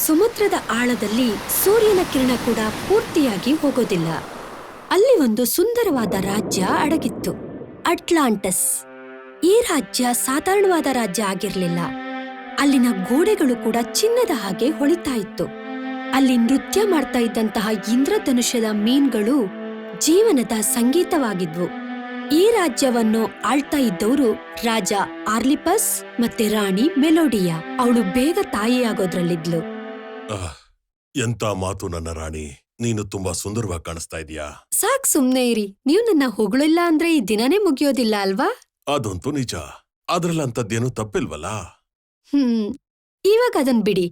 ಸಮುದ್ರದ ಆಳದಲ್ಲಿ ಸೂರ್ಯನ ಕಿರಣ ಕೂಡ ಪೂರ್ತಿಯಾಗಿ ಹೋಗೋದಿಲ್ಲ. ಅಲ್ಲಿ ಒಂದು ಸುಂದರವಾದ ರಾಜ್ಯ ಅಡಗಿತ್ತು, ಅಟ್ಲಾಂಟಸ್. ಈ ರಾಜ್ಯ ಸಾಧಾರಣವಾದ ರಾಜ್ಯ ಆಗಿರ್ಲಿಲ್ಲ. ಅಲ್ಲಿನ ಗೋಡೆಗಳು ಕೂಡ ಚಿನ್ನದ ಹಾಗೆ ಹೊಳಿತಾ ಇತ್ತು. ಅಲ್ಲಿ ನೃತ್ಯ ಮಾಡ್ತಾ ಇದ್ದಂತಹ ಇಂದ್ರಧನುಷ್ಯದ ಮೀನ್ಗಳು ಜೀವನದ ಸಂಗೀತವಾಗಿದ್ವು. ಈ ರಾಜ್ಯವನ್ನು ಆಳ್ತಾ ಇದ್ದವರು ರಾಜ ಆರ್ಲಿಪಸ್ ಮತ್ತೆ ರಾಣಿ ಮೆಲೋಡಿಯಾ. ಅವಳು ಬೇಗ ತಾಯಿಯಾಗೋದ್ರಲ್ಲಿದ್ಲು. ಎಂತ ಮಾತು ನನ್ನ ರಾಣಿ, ನೀನು ತುಂಬಾ ಸುಂದರವಾಗಿ ಕಾಣಿಸ್ತಾ ಇದೀಯಾ. ಸಾಕ್ ಸುಮ್ನೆ ಇರಿ, ನೀವು ನನ್ನ ಹೊಗಳಿಲ್ಲ ಅಂದ್ರೆ ಈ ದಿನನೇ ಮುಗಿಯೋದಿಲ್ಲ ಅಲ್ವಾ? ಅದಂತೂ ನಿಜ, ಅದ್ರಲ್ಲಂತದ್ದೇನು ತಪ್ಪಿಲ್ವಲ್ಲ. ಇವಾಗ ಅದನ್ ಬಿಡಿ.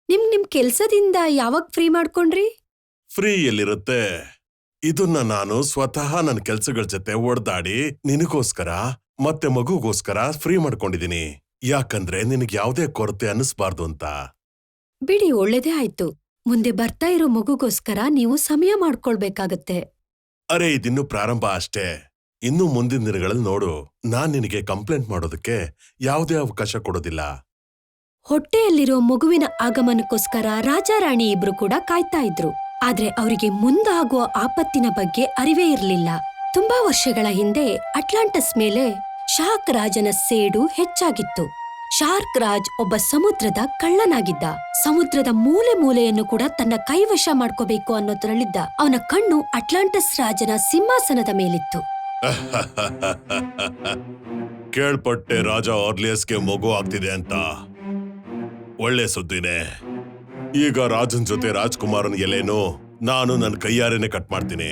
ನಿಮ್ ಕೆಲ್ಸದಿಂದ ಯಾವಾಗ ಫ್ರೀ ಮಾಡ್ಕೊಂಡ್ರಿ? ಫ್ರೀ ಎಲ್ಲಿರುತ್ತೆ, ಇದನ್ನ ನಾನು ಸ್ವತಃ ನನ್ನ ಕೆಲ್ಸಗಳ ಜೊತೆ ಒಡ್ದಾಡಿ ನಿನಗೋಸ್ಕರ ಮತ್ತೆ ಮಗುಗೋಸ್ಕರ ಫ್ರೀ ಮಾಡ್ಕೊಂಡಿದೀನಿ. ಯಾಕಂದ್ರೆ ನಿನಗ್ ಯಾವ್ದೇ ಕೊರತೆ ಅನ್ನಿಸ್ಬಾರ್ದು ಅಂತ. ಬಿಡಿ, ಒಳ್ಳೇದೇ ಆಯ್ತು. ಮುಂದೆ ಬರ್ತಾ ಇರೋ ಮಗುಗೋಸ್ಕರ ನೀವು ಸಮಯ ಮಾಡ್ಕೊಳ್ಬೇಕಾಗತ್ತೆ. ಅರೆ, ಇದಿನ್ನು ಪ್ರಾರಂಭ ಅಷ್ಟೇ. ಇನ್ನು ಮುಂದಿನ ದಿನಗಳಲ್ಲಿ ನೋಡು, ನಾನ್ ನಿನಗೆ ಕಂಪ್ಲೇಂಟ್ ಮಾಡೋದಕ್ಕೆ ಯಾವುದೇ ಅವಕಾಶ ಕೊಡೋದಿಲ್ಲ. ಹೊಟ್ಟೆಯಲ್ಲಿರೋ ಮಗುವಿನ ಆಗಮನಕ್ಕೋಸ್ಕರ ರಾಜ ರಾಣಿ ಇಬ್ರು ಕೂಡ ಕಾಯ್ತಾ ಇದ್ರು. ಆದ್ರೆ ಅವರಿಗೆ ಮುಂದಾಗುವ ಆಪತ್ತಿನ ಬಗ್ಗೆ ಅರಿವೇ ಇರಲಿಲ್ಲ. ತುಂಬಾ ವರ್ಷಗಳ ಹಿಂದೆ ಅಟ್ಲಾಂಟಸ್ ಮೇಲೆ ಶಾರ್ಕ್ ರಾಜನ ಸೇಡು ಹೆಚ್ಚಾಗಿತ್ತು. ಶಾರ್ಕ್ ರಾಜ್ ಒಬ್ಬ ಸಮುದ್ರದ ಕಳ್ಳನಾಗಿದ್ದ. ಸಮುದ್ರದ ಮೂಲೆ ಮೂಲೆಯನ್ನು ಕೂಡ ತನ್ನ ಕೈವಶ ಮಾಡ್ಕೋಬೇಕು ಅನ್ನೋದ್ರಲ್ಲಿದ್ದ. ಅವನ ಕಣ್ಣು ಅಟ್ಲಾಂಟಸ್ ರಾಜನ ಸಿಂಹಾಸನದ ಮೇಲಿತ್ತು. ಕೇಳ್ಪಟ್ಟೆ ರಾಜ ಆರ್ಲಿಯಸ್ಗೆ ಮಗು ಆಗ್ತಿದೆ ಅಂತ. ಒಳ್ಳೆ ಸುದ್ದಿನೇ. ಈಗ ರಾಜನ್ ಜೊತೆ ರಾಜ್ಕುಮಾರನ್ ಎಲೆನೂ ನಾನು ನನ್ನ ಕೈಯಾರೇನೆ ಕಟ್ ಮಾಡ್ತೀನಿ.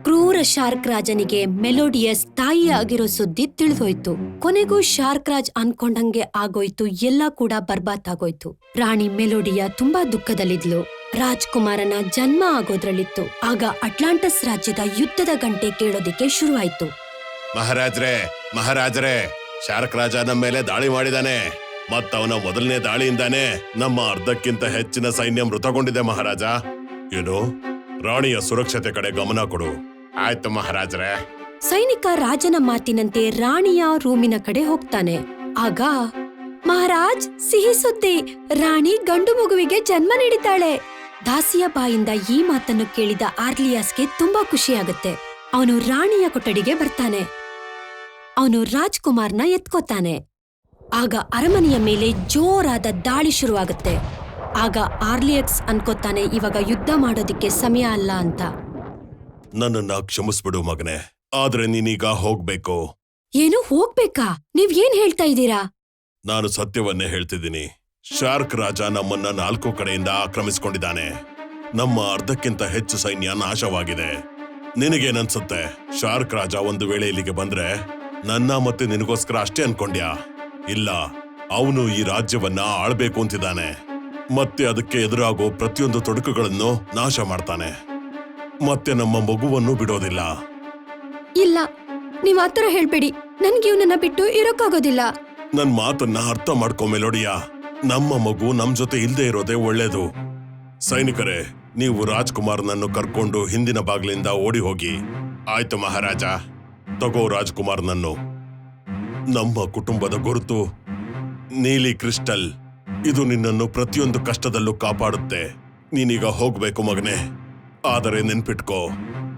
ಕ್ರೂರ ಶಾರ್ಕ್ ರಾಜನಿಗೆ ಮೆಲೋಡಿಯಸ್ ತಾಯಿ ಆಗಿರೋ ಸುದ್ದಿ ತಿಳಿದೋಯ್ತು. ಕೊನೆಗೂ ಶಾರ್ಕ್ ರಾಜ್ ಅನ್ಕೊಂಡಂಗೆ ಆಗೋಯ್ತು. ಎಲ್ಲ ಕೂಡ ಬರ್ಬಾದ್ ಆಗೋಯ್ತು. ರಾಣಿ ಮೆಲೋಡಿಯಾ ತುಂಬಾ ದುಃಖದಲ್ಲಿದ್ಲು. ರಾಜ್ಕುಮಾರನ ಜನ್ಮ ಆಗೋದ್ರಲ್ಲಿತ್ತು. ಆಗ ಅಟ್ಲಾಂಟಸ್ ರಾಜ್ಯದ ಯುದ್ಧದ ಗಂಟೆ ಕೇಳೋದಿಕ್ಕೆ ಶುರುವಾಯ್ತು. ಮಹಾರಾಜರೇ, ಶಾರ್ಕ್ ರಾಜ ನಮ್ಮ ಮೇಲೆ ದಾಳಿ ಮಾಡಿದಾನೆ. ಮತ್ತವನ ಮೊದಲನೇ ದಾಳಿಯಿಂದಾನೆ ನಮ್ಮ ಅರ್ಧಕ್ಕಿಂತ ಹೆಚ್ಚಿನ ಸೈನ್ಯ ಮೃತಗೊಂಡಿದೆ ಮಹಾರಾಜ. ಏನು, ರಾಣಿಯ ಸುರಕ್ಷತೆ ಕಡೆ ಗಮನ ಕೊಡು. ಆಯ್ತು ಮಹಾರಾಜರೇ. ಸೈನಿಕ ರಾಜನ ಮಾತಿನಂತೆ ರಾಣಿಯ ರೂಮಿನ ಕಡೆ ಹೋಗ್ತಾನೆ. ಆಗ ಮಹಾರಾಜ್, ಸಿಹಿ ಸುದ್ದಿ, ರಾಣಿ ಗಂಡು ಮಗುವಿಗೆ ಜನ್ಮ ನೀಡಿದ್ದಾಳೆ. ದಾಸಿಯ ಬಾಯಿಂದ ಈ ಮಾತನ್ನು ಕೇಳಿದ ಆರ್ಲಿಯಾಸ್ಗೆ ತುಂಬಾ ಖುಷಿಯಾಗುತ್ತೆ. ಅವನು ರಾಣಿಯ ಕೊಠಡಿಗೆ ಬರ್ತಾನೆ. ಅವನು ರಾಜ್ಕುಮಾರ್ನ ಎತ್ಕೋತಾನೆ. ಆಗ ಅರಮನೆಯ ಮೇಲೆ ಜೋರಾದ ದಾಳಿ ಶುರುವಾಗುತ್ತೆ. ಆಗ ಆರ್ಲಿಯಕ್ಸ್ ಅನ್ಕೋತಾನೆ, ಇವಾಗ ಯುದ್ಧ ಮಾಡೋದಿಕ್ಕೆ ಸಮಯ ಅಲ್ಲ ಅಂತ. ನನ್ನನ್ನ ಕ್ಷಮಿಸ್ಬಿಡು ಮಗನೆ, ಆದ್ರೆ ನೀನೀಗ ಹೋಗ್ಬೇಕು. ಏನು, ಹೋಗ್ಬೇಕಾ? ನೀವ್ ಏನ್ ಹೇಳ್ತಾ ಇದ್ದೀರಾ? ನಾನು ಸತ್ಯವನ್ನೇ ಹೇಳ್ತಿದ್ದೀನಿ. ಶಾರ್ಕ್ ರಾಜ ನಮ್ಮನ್ನ 4 ಕಡೆಯಿಂದ ಆಕ್ರಮಿಸಿಕೊಂಡಿದ್ದಾನೆ. ನಮ್ಮ ಅರ್ಧಕ್ಕಿಂತ ಹೆಚ್ಚು ಸೈನ್ಯ ನಾಶವಾಗಿದೆ. ನಿನಗೇನನ್ಸುತ್ತೆ? ಶಾರ್ಕ್ ರಾಜ ಒಂದು ವೇಳೆ ಇಲ್ಲಿಗೆ ಬಂದ್ರೆ ನನ್ನ ಮತ್ತೆ ನಿನಗೋಸ್ಕರ ಅಷ್ಟೇ ಅನ್ಕೊಂಡ್ಯಾ? ಇಲ್ಲ, ಅವನು ಈ ರಾಜ್ಯವನ್ನ ಆಳ್ಬೇಕು ಅಂತಿದ್ದಾನೆ. ಮತ್ತೆ ಅದಕ್ಕೆ ಎದುರಾಗೋ ಪ್ರತಿಯೊಂದು ತೊಡಕುಗಳನ್ನು ನಾಶ ಮಾಡ್ತಾನೆ. ಮತ್ತೆ ನಮ್ಮ ಮಗುವನ್ನು ಬಿಡೋದಿಲ್ಲ. ಇಲ್ಲ, ನೀವ್ ಆತರ ಹೇಳ್ಬೇಡಿ. ನನ್ಗೆ ಇವನನ್ನ ಬಿಟ್ಟು ಇರೋಕ್ಕಾಗೋದಿಲ್ಲ. ನನ್ ಮಾತನ್ನ ಅರ್ಥ ಮಾಡ್ಕೊ ಮೆಲೋಡಿಯಾ. ನಮ್ಮ ಮಗು ನಮ್ ಜೊತೆ ಇಲ್ದೇ ಇರೋದೇ ಒಳ್ಳೇದು. ಸೈನಿಕರೇ, ನೀವು ರಾಜ್ಕುಮಾರ್ನನ್ನು ಕರ್ಕೊಂಡು ಹಿಂದಿನ ಬಾಗ್ಲಿಂದ ಓಡಿ ಹೋಗಿ. ಆಯ್ತು ಮಹಾರಾಜ. ತಗೋ ರಾಜ್ಕುಮಾರ್ನನ್ನು. ನಮ್ಮ ಕುಟುಂಬದ ಗುರುತು ನೀಲಿ ಕ್ರಿಸ್ಟಲ್. ಇದು ನಿನ್ನನ್ನು ಪ್ರತಿಯೊಂದು ಕಷ್ಟದಲ್ಲೂ ಕಾಪಾಡುತ್ತೆ. ನೀನೀಗ ಹೋಗ್ಬೇಕು ಮಗನೆ. ಆದರೆ ನೆನ್ಪಿಟ್ಕೋ,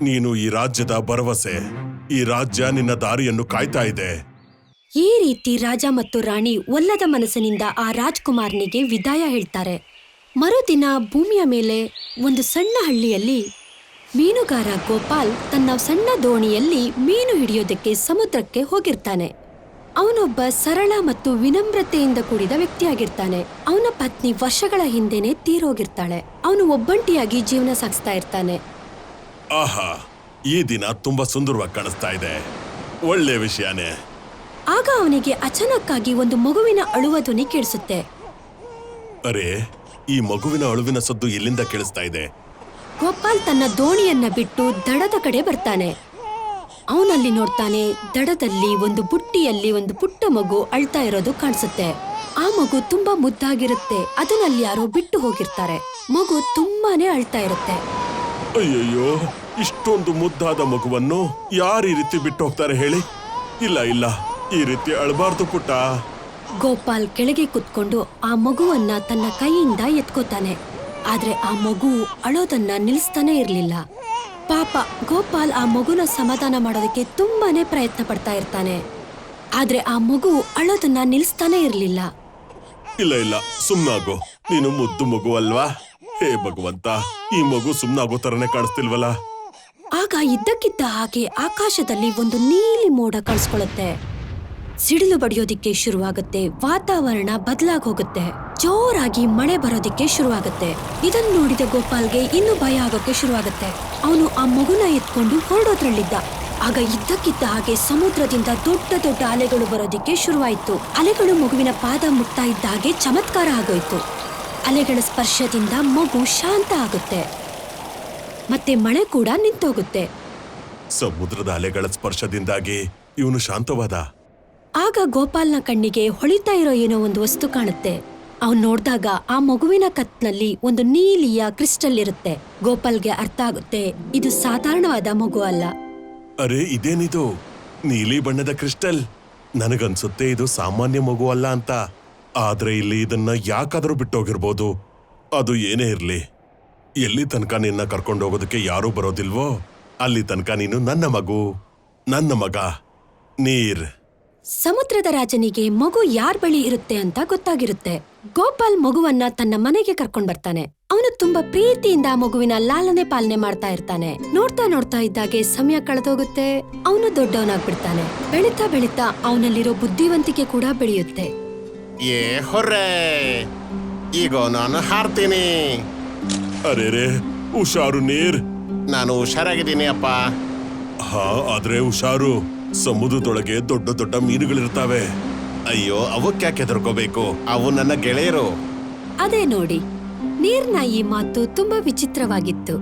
ನೀನು ಈ ರಾಜ್ಯದ ಭರವಸೆ. ಈ ರಾಜ್ಯ ನಿನ್ನ ದಾರಿಯನ್ನು ಕಾಯ್ತಾ ಇದೆ. ಈ ರೀತಿ ರಾಜ ಮತ್ತು ರಾಣಿ ಒಲ್ಲದ ಮನಸ್ಸಿನಿಂದ ಆ ರಾಜ್ಕುಮಾರ್ನಿಗೆ ವಿದಾಯ ಹೇಳ್ತಾರೆ. ಮರುದಿನ ಭೂಮಿಯ ಮೇಲೆ ಒಂದು ಸಣ್ಣ ಹಳ್ಳಿಯಲ್ಲಿ ಮೀನುಗಾರ ಗೋಪಾಲ್ ತನ್ನ ಸಣ್ಣ ದೋಣಿಯಲ್ಲಿ ಮೀನು ಹಿಡಿಯೋದಕ್ಕೆ ಸಮುದ್ರಕ್ಕೆ ಹೋಗಿರ್ತಾನೆ. ಅವನೊಬ್ಬ ಸರಳ ಮತ್ತು ವಿನಮ್ರತೆಯಿಂದ ಕೂಡಿದ ವ್ಯಕ್ತಿಯಾಗಿರ್ತಾನೆ. ಅವನ ಪತ್ನಿ ವರ್ಷಗಳ ಹಿಂದೆನೆ ತೀರೋಗಿರ್ತಾಳೆ. ಅವನು ಒಬ್ಬಂಟಿಯಾಗಿ ಜೀವನ ಸಾಗಿಸ್ತಾ ಇರ್ತಾನೆ. ಆಹಾ, ಈ ದಿನ ತುಂಬಾ ಸುಂದರವಾಗಿ ಕಾಣಿಸ್ತಾ ಇದೆ. ಒಳ್ಳೆ ವಿಷಯನೇ. ಆಗ ಅವನಿಗೆ ಅಚಾನಕ್ಕಾಗಿ ಒಂದು ಮಗುವಿನ ಅಳುವ ಧ್ವನಿ ಕೇಳಿಸುತ್ತೆ. ಅರೆ, ಈ ಮಗುವಿನ ಅಳುವಿನ ಸದ್ದು ಎಲ್ಲಿಂದ ಕೇಳಿಸ್ತಾ ಇದೆ? ಗೋಪಾಲ್ ತನ್ನ ದೋಣಿಯನ್ನ ಬಿಟ್ಟು ದಡದ ಕಡೆ ಬರ್ತಾನೆ. ಅವನಲ್ಲಿ ನೋಡ್ತಾನೆ, ದಡದಲ್ಲಿ ಒಂದು ಬುಟ್ಟಿಯಲ್ಲಿ ಒಂದು ಪುಟ್ಟ ಮಗು ಅಳ್ತಾ ಇರೋದು ಕಾಣಿಸುತ್ತೆ. ಆ ಮಗು ತುಂಬಾ ಮುದ್ದಾಗಿರುತ್ತೆ. ಅದನ್ನಲ್ಲಿ ಯಾರೋ ಬಿಟ್ಟು ಹೋಗಿರ್ತಾರೆ. ಮಗು ತುಂಬಾನೇ ಅಳ್ತಾ ಇರುತ್ತೆ. ಅಯ್ಯಯ್ಯೋ, ಇಷ್ಟೊಂದು ಮುದ್ದಾದ ಮಗುವನ್ನು ಯಾರು ಈ ರೀತಿ ಬಿಟ್ಟು ಹೋಗ್ತಾರೆ ಹೇಳಿ? ಇಲ್ಲ, ಈ ರೀತಿ ಅಳಬಾರ್ದು ಪುಟ್ಟ. ಗೋಪಾಲ್ ಕೆಳಗೆ ಕುತ್ಕೊಂಡು ಆ ಮಗುವನ್ನ ತನ್ನ ಕೈಯಿಂದ ಎತ್ಕೋತಾನೆ. ಆದ್ರೆ ಆ ಮಗು ಅಳೋದನ್ನ ನಿಲ್ಲಿಸ್ತಾನೆ ಇರ್ಲಿಲ್ಲ. ಪಾಪ ಗೋಪಾಲ್ ಆ ಮಗುನ ಸಮಾಧಾನ ಮಾಡೋದಕ್ಕೆ ತುಂಬಾನೇ ಪ್ರಯತ್ನ ಪಡ್ತಾ ಇರ್ತಾನೆ. ಆದ್ರೆ ಆ ಮಗು ಅಳೋದನ್ನ ನಿಲ್ಲಿಸ್ತಾನೆ ಇರ್ಲಿಲ್ಲ. ಇಲ್ಲ ಸುಮ್ನಾಗು, ನೀನು ಮುದ್ದು ಮಗು ಅಲ್ವಾ? ಹೇ ಭಗವಂತ, ಈ ಮಗು ಸುಮ್ನಾಗೋ ತರನೇ ಕಾಣಿಸ್ತಿಲ್ವಲ್ಲ. ಆಗ ಇದ್ದಕ್ಕಿದ್ದ ಹಾಗೆ ಆಕಾಶದಲ್ಲಿ ಒಂದು ನೀಲಿ ಮೋಡ ಕಾಣಿಸ್ಕೊಳ್ಳುತ್ತೆ. ಸಿಡಿಲು ಬಡಿಯೋದಿಕ್ಕೆ ಶುರುವಾಗುತ್ತೆ. ವಾತಾವರಣ ಬದಲಾಗಿ ಹೋಗುತ್ತೆ. ಜೋರಾಗಿ ಮಳೆ ಬರೋದಿಕ್ಕೆ ಶುರುವಾಗುತ್ತೆ. ಇದನ್ನ ನೋಡಿದ ಗೋಪಾಲ್ಗೆ ಇನ್ನೂ ಭಯ ಆಗೋಕೆ ಶುರುವಾಗುತ್ತೆ. ಅವನು ಆ ಮಗುನ ಎತ್ಕೊಂಡು ಹೊರಡೋದ್ರಲ್ಲಿದ್ದ. ಆಗ ಇದ್ದಕ್ಕಿದ್ದ ಹಾಗೆ ಸಮುದ್ರದಿಂದ ದೊಡ್ಡ ದೊಡ್ಡ ಅಲೆಗಳು ಬರೋದಿಕ್ಕೆ ಶುರುವಾಯಿತು. ಅಲೆಗಳು ಮಗುವಿನ ಪಾದ ಮುಟ್ತಾ ಇದ್ದ ಹಾಗೆ ಚಮತ್ಕಾರ ಆಗೋಯ್ತು. ಅಲೆಗಳ ಸ್ಪರ್ಶದಿಂದ ಮಗು ಶಾಂತ ಆಗುತ್ತೆ. ಮತ್ತೆ ಮಳೆ ಕೂಡ ನಿಂತೋಗುತ್ತೆ. ಸಮುದ್ರದ ಅಲೆಗಳ ಸ್ಪರ್ಶದಿಂದಾಗಿ ಇವನು ಶಾಂತವಾದ. ಆಗ ಗೋಪಾಲ್ನ ಕಣ್ಣಿಗೆ ಹೊಳಿತಾ ಇರೋ ಏನೋ ಒಂದು ವಸ್ತು ಕಾಣುತ್ತೆ. ಅವನ್ ನೋಡ್ದಾಗ ಆ ಮಗುವಿನ ಕತ್ನಲ್ಲಿ ಒಂದು ನೀಲಿಯ ಕ್ರಿಸ್ಟಲ್ ಇರುತ್ತೆ. ಗೋಪಾಲ್ಗೆ ಅರ್ಥ ಆಗುತ್ತೆ, ಇದು ಸಾಧಾರಣವಾದ ಮಗು ಅಲ್ಲ. ಅರೆ, ಇದೇನಿದು ನೀಲಿ ಬಣ್ಣದ ಕ್ರಿಸ್ಟಲ್? ನನಗನ್ಸುತ್ತೆ ಇದು ಸಾಮಾನ್ಯ ಮಗು ಅಲ್ಲ ಅಂತ. ಆದ್ರೆ ಇಲ್ಲಿ ಇದನ್ನ ಯಾಕಾದ್ರೂ ಬಿಟ್ಟೋಗಿರ್ಬೋದು. ಅದು ಏನೇ ಇರ್ಲಿ, ಎಲ್ಲಿ ತನಕ ನಿನ್ನ ಕರ್ಕೊಂಡು ಹೋಗೋದಕ್ಕೆ ಯಾರೂ ಬರೋದಿಲ್ವೋ ಅಲ್ಲಿ ತನಕ ನೀನು ನನ್ನ ಮಗು, ನನ್ನ ಮಗ ನೀರ್. ಸಮುದ್ರದ ರಾಜನಿಗೆ ಮಗು ಯಾರ್ ಬಳಿ ಇರುತ್ತೆ ಅಂತ ಗೊತ್ತಾಗಿರುತ್ತೆ. ಗೋಪಾಲ್ ಮಗುವನ್ನ ತನ್ನ ಮನೆಗೆ ಕರ್ಕೊಂಡ್ ಬರ್ತಾನೆ. ಅವನು ತುಂಬಾ ಪ್ರೀತಿಯಿಂದ ಆ ಮಗುವಿನ ಲಾಲನೆ ಪಾಲನೆ ಮಾಡ್ತಾ ಇರ್ತಾನೆ. ನೋಡ್ತಾ ನೋಡ್ತಾ ಇದ್ದಾಗೆ ಸಮಯ ಕಳೆದೋಗುತ್ತೆ. ಅವನು ದೊಡ್ಡವನಾಗ್ಬಿಡ್ತಾನೆ. ಬೆಳೀತಾ ಬೆಳೀತಾ ಅವನಲ್ಲಿರೋ ಬುದ್ಧಿವಂತಿಕೆ ಕೂಡ ಬೆಳೆಯುತ್ತೆ. ಏ ಹೊರ್ರೆ, ಈಗ ನಾನು ಹಾರ್ತೀನಿ. ಅರೆ ಹುಷಾರು ನೀರ್. ನಾನು ಹುಷಾರಾಗಿದ್ದೀನಿ ಅಪ್ಪ. ಹಾ, ಆದ್ರೆ ಹುಷಾರು, ಸಮುದ್ರದೊಳಗೆ ದೊಡ್ಡ ದೊಡ್ಡ ಮೀನುಗಳಿರ್ತಾವೆ. ಅಯ್ಯೋ, ಅವಕ್ಯಾಕೆ ಹೆದರ್ಕೋಬೇಕು? ಅವು ನನ್ನ ಗೆಳೆಯರು. ಅದೇ ನೋಡಿ, ನೀರ್ನ ಈ ಮಾತು ತುಂಬಾ ವಿಚಿತ್ರವಾಗಿತ್ತು.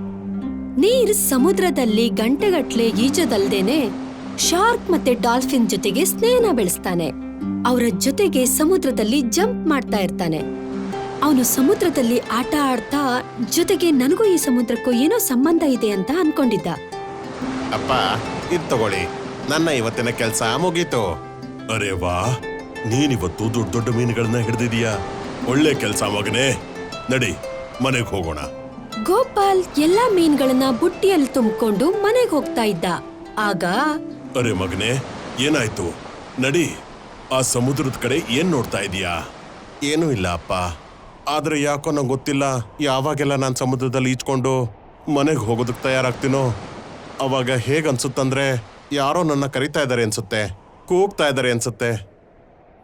ನೀರ್ ಸಮುದ್ರದಲ್ಲಿ ಗಂಟೆಗಟ್ಲೆ ಈಜೋದಲ್ದೇನೆ ಶಾರ್ಕ್ ಮತ್ತೆ ಡಾಲ್ಫಿನ್ ಜೊತೆಗೆ ಸ್ನೇಹನ ಬೆಳೆಸ್ತಾನೆ. ಅವರ ಜೊತೆಗೆ ಸಮುದ್ರದಲ್ಲಿ ಜಂಪ್ ಮಾಡ್ತಾ ಇರ್ತಾನೆ. ಅವನು ಸಮುದ್ರದಲ್ಲಿ ಆಟ ಆಡ್ತಾ ಜೊತೆಗೆ ನನಗೂ ಈ ಸಮುದ್ರಕ್ಕೂ ಏನೋ ಸಂಬಂಧ ಇದೆ ಅಂತ ಅನ್ಕೊಂಡಿದ್ದ. ಅಪ್ಪ, ಇದ್ ತಗೊಳ್ಳಿ, ನನ್ನ ಇವತ್ತಿನ ಕೆಲ್ಸ ಮುಗೀತು. ಅರೆ ವಾ, ನೀನಿವತ್ತು ದೊಡ್ಡ ದೊಡ್ಡ ಮೀನುಗಳನ್ನ ಹಿಡ್ದಿದೀಯಾ. ಒಳ್ಳೆ ಕೆಲ್ಸ ಮಗನೇ. ನಡಿ, ಮನೆಗೆ ಹೋಗೋಣ. ಗೋಪಾಲ್ ಎಲ್ಲಾ ಮೀನ್ಗಳನ್ನ ಬುಟ್ಟಿಯಲ್ಲಿ ತುಂಬಿಕೊಂಡು ಮನೆಗೆ ಹೋಗ್ತಾ ಇದ್ದ. ಆಗ ಅರೆ ಮಗನೇ, ಏನಾಯ್ತು? ನಡಿ, ಆ ಸಮುದ್ರದ ಕಡೆ ಏನ್ ನೋಡ್ತಾ ಇದೀಯಾ? ಏನೂ ಇಲ್ಲ ಅಪ್ಪ. ಆದ್ರೆ ಯಾಕೋ ನಂಗೆ ಗೊತ್ತಿಲ್ಲ, ಯಾವಾಗೆಲ್ಲ ನಾನು ಸಮುದ್ರದಲ್ಲಿ ಈಜ್ಕೊಂಡು ಮನೆಗೆ ಹೋಗೋದಕ್ಕೆ ತಯಾರಾಗ್ತೀನೋ ಅವಾಗ ಹೇಗನ್ಸುತ್ತಂದ್ರೆ ಯಾರೋ ನನ್ನ ಕರಿತಾ ಇದ್ದಾರೆ ಅನ್ಸುತ್ತೆ, ಕೂಗ್ತಾ ಇದ್ದಾರೆ ಅನ್ಸುತ್ತೆ.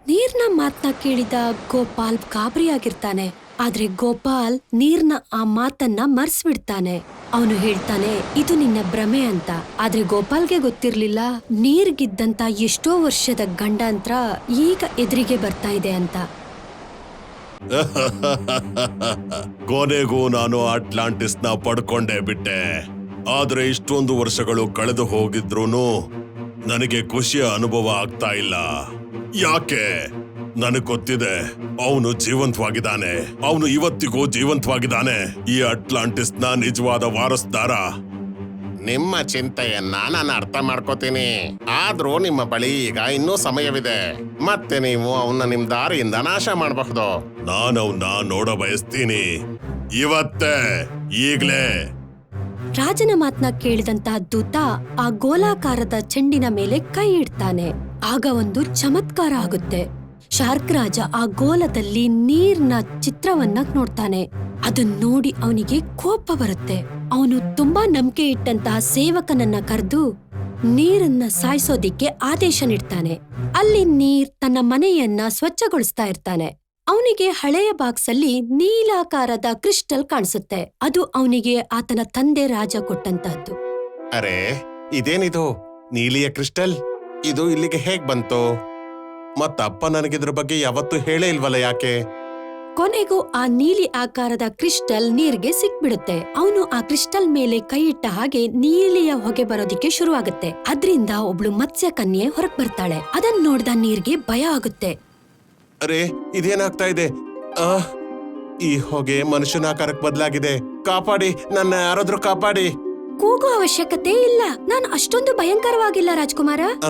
ನೀರ್ನ ಮಾತನ್ನ ಕೇಳಿದ ಗೋಪಾಲ್ ಗಾಬರಿಯಾಗಿರ್ತಾನೆ. ಆದ್ರೆ ಗೋಪಾಲ್ ನೀರ್ನ ಆ ಮಾತನ್ನ ಮರ್ಸ್ಬಿಡ್ತಾನೆ. ಅವನು ಹೇಳ್ತಾನೆ, ಇದು ನಿನ್ನ ಭ್ರಮೆ ಅಂತ. ಆದ್ರೆ ಗೋಪಾಲ್ಗೆ ಗೊತ್ತಿರ್ಲಿಲ್ಲ, ನೀರ್ಗಿದ್ದಂತ ಎಷ್ಟೋ ವರ್ಷದ ಗಂಡಾಂತರ ಈಗ ಎದುರಿಗೆ ಬರ್ತಾ ಇದೆ ಅಂತ. ಕೊನೆಗೂ ನಾನು ಅಟ್ಲಾಂಟಿಸ್ನ ಪಡ್ಕೊಂಡೇ ಬಿಟ್ಟೆ. ಆದ್ರೆ ಇಷ್ಟೊಂದು ವರ್ಷಗಳು ಕಳೆದು ಹೋಗಿದ್ರೂನು ನನಗೆ ಖುಷಿಯ ಅನುಭವ ಆಗ್ತಾ ಇಲ್ಲ. ಯಾಕೆ? ನನಗ್ ಗೊತ್ತಿದೆ, ಅವನು ಜೀವಂತವಾಗಿದ್ದಾನೆ. ಅವನು ಇವತ್ತಿಗೂ ಜೀವಂತವಾಗಿದ್ದಾನೆ. ಈ ಅಟ್ಲಾಂಟಿಸ್ನ ನಿಜವಾದ ವಾರಸ್ದಾರ. ನಿಮ್ಮ ಚಿಂತೆಯನ್ನ ನಾನು ಅರ್ಥ ಮಾಡ್ಕೋತೀನಿ. ಆದ್ರೂ ನಿಮ್ಮ ಬಳಿ ಈಗ ಇನ್ನೂ ಸಮಯವಿದೆ. ಮತ್ತೆ ನೀವು ಅವನ್ನ ನಿಮ್ ದಾರಿಯಿಂದ ನಾಶ ಮಾಡಬಹುದು. ನಾನು ಅವನ್ನ ನೋಡ ಬಯಸ್ತೀನಿ, ಇವತ್ತೇ, ಈಗ್ಲೇ. ರಾಜನ ಮಾತನ್ನ ಕೇಳಿದಂತ ದೂತ ಆ ಗೋಲಾಕಾರದ ಚೆಂಡಿನ ಮೇಲೆ ಕೈ ಇಡ್ತಾನೆ. ಆಗ ಒಂದು ಚಮತ್ಕಾರ ಆಗುತ್ತೆ. ಶಾರ್ಕ್ ರಾಜ ಆ ಗೋಲದಲ್ಲಿ ನೀರ್ನ ಚಿತ್ರವನ್ನ ನೋಡ್ತಾನೆ. ಅದನ್ನ ನೋಡಿ ಅವನಿಗೆ ಕೋಪ ಬರುತ್ತೆ. ಅವನು ತುಂಬಾ ನಂಬಿಕೆ ಇಟ್ಟಂತಹ ಸೇವಕನನ್ನ ಕರೆದು ನೀರನ್ನ ಸಾಯಿಸೋದಿಕ್ಕೆ ಆದೇಶ ನೀಡ್ತಾನೆ. ಅಲ್ಲಿ ನೀರ್ ತನ್ನ ಮನೆಯನ್ನ ಸ್ವಚ್ಛಗೊಳಿಸ್ತಾ ಇರ್ತಾನೆ. ಅವನಿಗೆ ಹಳೆಯ ಬಾಕ್ಸಲ್ಲಿ ನೀಲಾಕಾರದ ಕ್ರಿಸ್ಟಲ್ ಕಾಣಿಸುತ್ತೆ. ಅದು ಅವನಿಗೆ ಆತನ ತಂದೆ ರಾಜ ಕೊಟ್ಟಂತಹದ್ದು. ಅರೆ, ಇದೇನಿದು ನೀಲಿಯ ಕ್ರಿಸ್ಟಲ್? ಇದು ಇಲ್ಲಿಗೆ ಹೇಗ್ ಬಂತು? ಮತ್ತಪ್ಪ ನನಗಿದ್ರ ಬಗ್ಗೆ ಯಾವತ್ತೂ ಹೇಳೇ ಇಲ್ವಲ್ಲ, ಯಾಕೆ? ಕೊನೆಗೂ ಆ ನೀಲಿ ಆಕಾರದ ಕ್ರಿಸ್ಟಲ್ ನೀರ್ಗೆ ಸಿಕ್ಬಿಡುತ್ತೆ. ಅವನು ಆ ಕ್ರಿಸ್ಟಲ್ ಮೇಲೆ ಕೈ ಇಟ್ಟ ಹಾಗೆ ನೀಲಿಯ ಹೊಗೆ ಬರೋದಿಕ್ಕೆ ಶುರುವಾಗುತ್ತೆ. ಅದ್ರಿಂದ ಒಬ್ಳು ಮತ್ಸ್ಯ ಕನ್ಯೆ ಹೊರಗ್ ಬರ್ತಾಳೆ. ಅದನ್ನ ನೋಡ್ದ ನೀರ್ಗೆ ಭಯ ಆಗುತ್ತೆ. ಅರೆ, ಇದೇನಾಗ್ತಾ ಇದೆ? ಈ ಹೊಗೆ ಮನುಷ್ಯನ ಆಕಾರಕ್ಕೆ ಬದಲಾಗಿದೆ. ಕಾಪಾಡಿ, ನನ್ನ ಯಾರಾದ್ರೂ ಕಾಪಾಡಿ. ಕೂಗೋ ಅವಶ್ಯಕತೆ ಇಲ್ಲ. ನಾನ್ ಅಷ್ಟೊಂದು ಭಯಂಕರವಾಗಿಲ್ಲ ರಾಜ್ಕುಮಾರ. ಆ,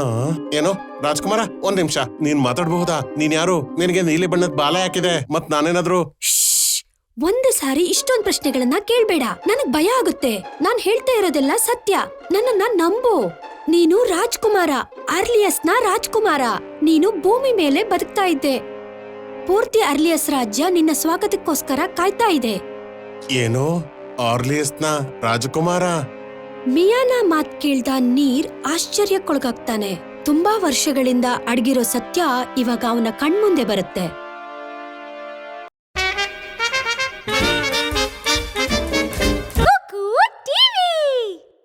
ಏನೋ ರಾಜ್ಕುಮಾರ, ಒಂದ್ ನಿಮಿಷ, ನೀನ್ ಮಾತಾಡ್ಬಹುದಾ? ನೀನ್ ಯಾರು? ನಿನಗೆ ನೀಲಿ ಬಣ್ಣದ ಬಾಲ ಯಾಕಿದೆ? ಮತ್ ನಾನೇನಾದ್ರು ಒಂದು ಸಾರಿ ಇಷ್ಟೊಂದ್ ಪ್ರಶ್ನೆಗಳನ್ನ ಕೇಳ್ಬೇಡ. ನನಗ್ ಭಯ ಆಗುತ್ತೆ. ನಾನ್ ಹೇಳ್ತಾ ಇರೋದೆಲ್ಲ ಸತ್ಯ. ನನ್ನನ್ನ ನಂಬು. ನೀನು ರಾಜ್ಕುಮಾರ, ಅರ್ಲಿಯಸ್ನ ರಾಜ್ಕುಮಾರ. ನೀನು ಭೂಮಿ ಮೇಲೆ ಬದುಕ್ತಾ ಇದ್ದೆ. ಪೂರ್ತಿ ಅರ್ಲಿಯಸ್ ರಾಜ್ಯ ನಿನ್ನ ಸ್ವಾಗತಕ್ಕೋಸ್ಕರ ಕಾಯ್ತಾ ಇದೆ. ಏನೋ ಆರ್ಲಿಯಸ್ನ ರಾಜಕುಮಾರ? ಮಿಯಾನ ಮಾತ್ ಕೇಳ್ದ ನೀರ್ ಆಶ್ಚರ್ಯಕ್ಕೊಳಗಾಗ್ತಾನೆ. ತುಂಬಾ ವರ್ಷಗಳಿಂದ ಅಡಗಿರೋ ಸತ್ಯ ಇವಾಗ ಅವನ ಕಣ್ಮುಂದೆ ಬರುತ್ತೆ.